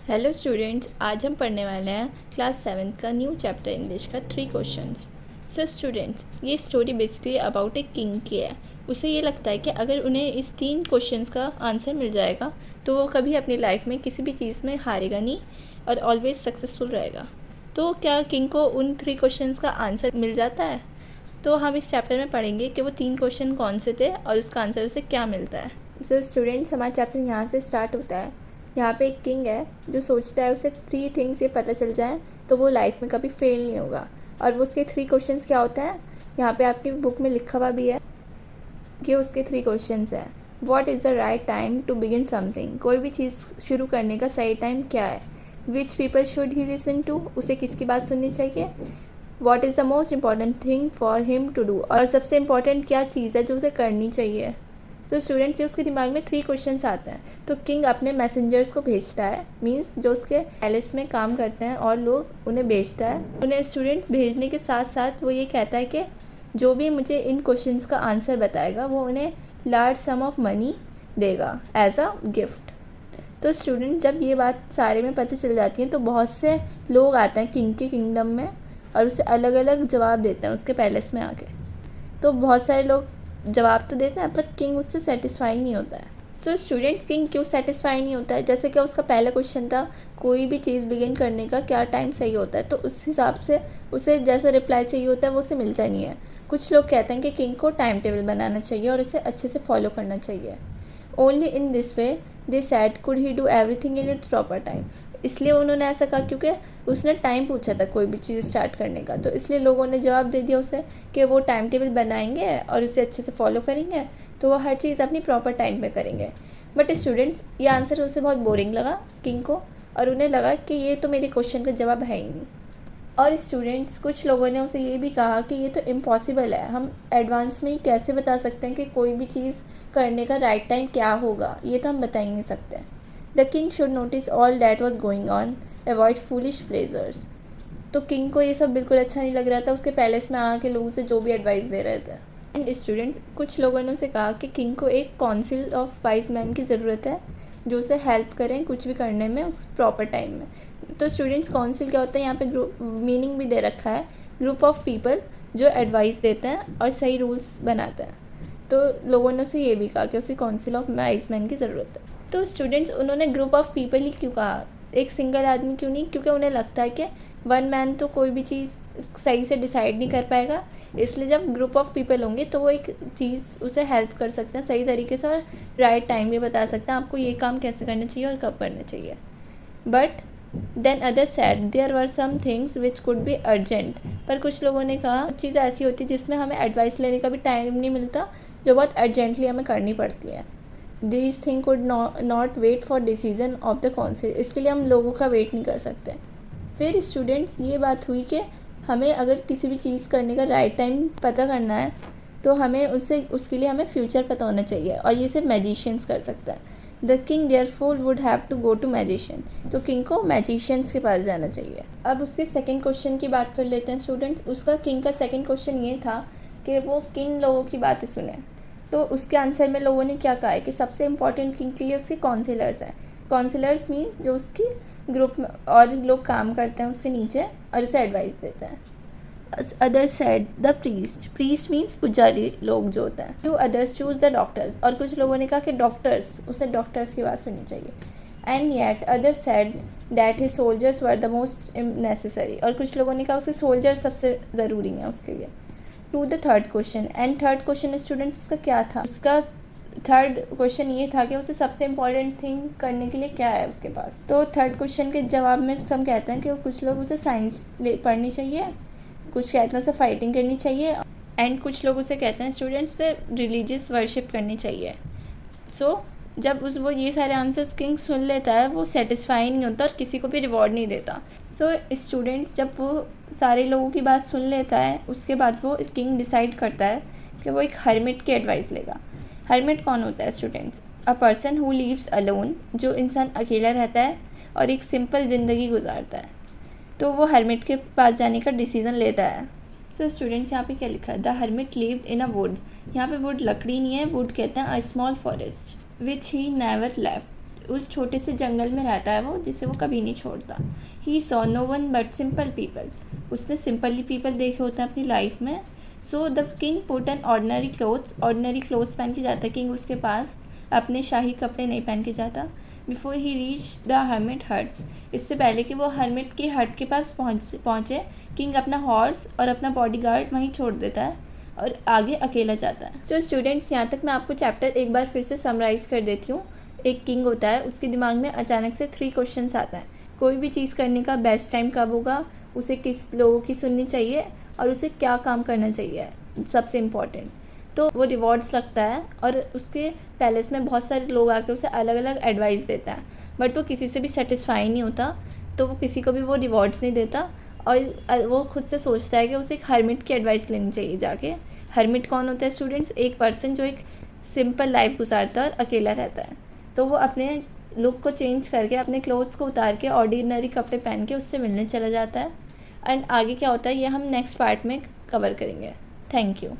Hello students, आज हम पढ़ने वाले हैं क्लास 7th का न्यू चैप्टर इंग्लिश का 3 क्वेश्चंस। सो स्टूडेंट्स, ये story basically about a king की है। उसे ये लगता है कि अगर उन्हें इस 3 क्वेश्चंस का आंसर मिल जाएगा तो वो कभी अपनी लाइफ में किसी भी चीज़ में हारेगा नहीं और ऑलवेज सक्सेसफुल रहेगा। तो क्या किंग को उन 3 क्वेश्चंस का आंसर मिल जाता है? तो हम इस चैप्टर में पढ़ेंगे कि वो 3 क्वेश्चन कौन से थे और उसका आंसर उसे क्या मिलता है। सो स्टूडेंट्स, हमारा चैप्टर यहाँ से स्टार्ट होता है। यहाँ पे एक किंग है जो सोचता है उसे 3 थिंग्स ये पता चल जाए तो वो लाइफ में कभी फेल नहीं होगा। और वो उसके 3 क्वेश्चंस क्या होते हैं, यहाँ पे आपकी बुक में लिखा हुआ भी है कि उसके 3 क्वेश्चंस हैं। What is the right time to begin something, कोई भी चीज़ शुरू करने का सही टाइम क्या है। Which people should he listen to, उसे किसकी बात सुननी चाहिए। What is the most important thing for him to do, और सबसे इम्पॉर्टेंट क्या चीज़ है जो उसे करनी चाहिए। सो स्टूडेंट्स, उसके दिमाग में 3 क्वेश्चंस आते हैं तो किंग अपने मैसेंजर्स को भेजता है, मींस जो उसके पैलेस में काम करते हैं और लोग उन्हें भेजता है। उन्हें स्टूडेंट्स भेजने के साथ साथ वो ये कहता है कि जो भी मुझे इन क्वेश्चंस का आंसर बताएगा वो उन्हें लार्ज सम ऑफ मनी देगा एज अ गिफ्ट। तो स्टूडेंट, जब ये बात सारे में पता चल जाती है तो बहुत से लोग आते हैं किंग के किंगडम में और उसे अलग अलग जवाब देते हैं उसके पैलेस में आके। तो बहुत सारे लोग जवाब तो देते हैं पर किंग उससे सेटिस्फाई नहीं होता है। सो स्टूडेंट्स, किंग क्यों सेटिस्फाई नहीं होता है? जैसे कि उसका पहला क्वेश्चन था कोई भी चीज़ बिगिन करने का क्या टाइम सही होता है, तो उस हिसाब से उसे जैसा रिप्लाई चाहिए होता है वो उसे मिलता नहीं है। कुछ लोग कहते हैं कि किंग को टाइम टेबल बनाना चाहिए और उसे अच्छे से फॉलो करना चाहिए। Only in this way they sad could he do everything in its proper time, इसलिए उन्होंने ऐसा कहा क्योंकि उसने टाइम पूछा था कोई भी चीज़ स्टार्ट करने का, तो इसलिए लोगों ने जवाब दे दिया उसे कि वो टाइम टेबल बनाएंगे और उसे अच्छे से फॉलो करेंगे तो वो हर चीज़ अपनी प्रॉपर टाइम पे करेंगे। बट स्टूडेंट्स, ये आंसर उसे बहुत बोरिंग लगा किंग को, और उन्हें लगा कि ये तो मेरे क्वेश्चन का जवाब है ही नहीं। और स्टूडेंट्स, कुछ लोगों ने उसे ये भी कहा कि ये तो इम्पॉसिबल है, हम एडवांस में ही कैसे बता सकते हैं कि कोई भी चीज़ करने का राइट टाइम क्या होगा, ये तो हम बता ही नहीं सकते। The king should notice all that was going on, avoid foolish pleasures. तो किंग को ये सब बिल्कुल अच्छा नहीं लग रहा था, उसके पैलेस में आके लोगों से जो भी एडवाइस दे रहे थे। एंड स्टूडेंट्स, कुछ लोगों ने उसे कहा कि किंग को एक काउंसिल ऑफ वाइज मैन की ज़रूरत है जो उसे हेल्प करें कुछ भी करने में उस प्रॉपर टाइम में। तो स्टूडेंट्स, काउंसिल क्या होता है, यहाँ पे ग्रुप मीनिंग भी दे रखा है, ग्रुप ऑफ पीपल जो एडवाइस देते हैं और सही रूल्स बनाते हैं। तो लोगों ने उसे ये भी कहा कि उसे काउंसिल ऑफ वाइज मैन की ज़रूरत है। तो स्टूडेंट्स, उन्होंने ग्रुप ऑफ पीपल ही क्यों कहा, एक सिंगल आदमी क्यों नहीं? क्योंकि उन्हें लगता है कि वन मैन तो कोई भी चीज़ सही से डिसाइड नहीं कर पाएगा, इसलिए जब ग्रुप ऑफ पीपल होंगे तो वो एक चीज़ उसे हेल्प कर सकते हैं सही तरीके से और राइट टाइम भी बता सकते हैं आपको ये काम कैसे करना चाहिए और कब करना चाहिए। But then other said there were some things which could be urgent, पर कुछ लोगों ने कहा चीज़ ऐसी होती है जिसमें हमें एडवाइस लेने का भी टाइम नहीं मिलता, जो बहुत अर्जेंटली हमें करनी पड़ती है। This thing could not wait for decision of the council, इसके लिए हम लोगों का वेट नहीं कर सकते। फिर स्टूडेंट्स, ये बात हुई कि हमें अगर किसी भी चीज़ करने का राइट टाइम पता करना है तो हमें उसके लिए हमें फ्यूचर पता होना चाहिए और ये सिर्फ मैजिशियंस कर सकता है। The king therefore would have to go to magician, तो किंग को मैजिशियंस के पास जाना चाहिए। अब उसके सेकंड क्वेश्चन की बात कर लेते हैं स्टूडेंट्स। उसका किंग का सेकंड क्वेश्चन ये था कि वो किन लोगों की बातें सुने। तो उसके आंसर में लोगों ने क्या कहा है कि सबसे इम्पॉर्टेंट किंग के लिए उसके काउंसिलर्स हैं। काउंसिलर्स मीन्स जो उसकी ग्रुप में और लोग काम करते हैं उसके नीचे और उसे एडवाइस देते हैं। Other said the priest means पुजारी लोग जो होते हैं। Two others choose the doctors, और कुछ लोगों ने कहा कि डॉक्टर्स, उसे डॉक्टर्स की बात सुननी चाहिए। And yet others said that his soldiers were the most necessary, और कुछ लोगों ने कहा उसके सोल्जर्स सबसे ज़रूरी हैं उसके लिए। To the third question, and third question students उसका क्या था? उसका थर्ड क्वेश्चन ये था कि उसे सबसे इम्पॉर्टेंट थिंग करने के लिए क्या है उसके पास। तो थर्ड क्वेश्चन के जवाब में सब कहते हैं कि कुछ लोग उसे साइंस पढ़नी चाहिए, कुछ कहते हैं उसे फाइटिंग करनी चाहिए, एंड कुछ लोग उसे कहते हैं स्टूडेंट्स से रिलीजियस वर्शिप करनी चाहिए। सो जब वो ये सारे आंसर्स किंग सुन लेता है वो सेटिस्फाई नहीं होता और किसी को भी रिवॉर्ड नहीं देता। सो स्टूडेंट्स, जब वो सारे लोगों की बात सुन लेता है उसके बाद वो किंग डिसाइड करता है कि वो एक हर्मिट की एडवाइस लेगा। हर्मिट कौन होता है students? A person who leaves alone, जो इंसान अकेला रहता है और एक सिंपल ज़िंदगी गुजारता है, तो वो हर्मिट के पास जाने का डिसीज़न लेता है। सो स्टूडेंट्स, यहाँ पे क्या लिखा है? The hermit lived in a would, यहाँ पे वुड लकड़ी नहीं है, वुड कहते हैं a small forest which he never left, उस छोटे से जंगल में रहता है वो, जिसे वो कभी नहीं छोड़ता। He saw no one but simple people. उसने सिंपली पीपल देखे होते हैं अपनी लाइफ में। So the king put an ordinary clothes पहन के जाता है किंग उसके पास, अपने शाही कपड़े नहीं पहन के जाता। Before he reach the hermit huts, इससे पहले कि वो हर्मिट के हट के पास पहुँचे, किंग अपना हॉर्स और अपना बॉडीगार्ड वहीं छोड़ देता है और आगे अकेला जाता है। तो स्टूडेंट्स, यहाँ तक मैं आपको चैप्टर एक बार फिर से समराइज़ कर देती हूँ। एक किंग होता है, उसके दिमाग में अचानक से 3 क्वेश्चंस आता है। कोई भी चीज़ करने का बेस्ट टाइम कब होगा, उसे किस लोगों की सुननी चाहिए और उसे क्या काम करना चाहिए, सबसे इम्पॉर्टेंट। तो वो रिवॉर्ड्स लगता है और उसके पैलेस में बहुत सारे लोग आके उसे अलग अलग एडवाइस देता है, बट वो किसी से भी सेटिस्फाई नहीं होता, तो वो किसी को भी वो रिवॉर्ड्स नहीं देता और वो खुद से सोचता है कि उसे एक हर्मिट की एडवाइस लेनी चाहिए जाके। हर्मिट कौन होता है स्टूडेंट्स? एक पर्सन जो एक सिंपल लाइफ गुजारता है और अकेला रहता है। तो वो अपने लुक को चेंज करके, अपने क्लोथ्स को उतार के, ऑर्डिनरी कपड़े पहन के उससे मिलने चला जाता है। एंड आगे क्या होता है ये हम नेक्स्ट पार्ट में कवर करेंगे। Thank you.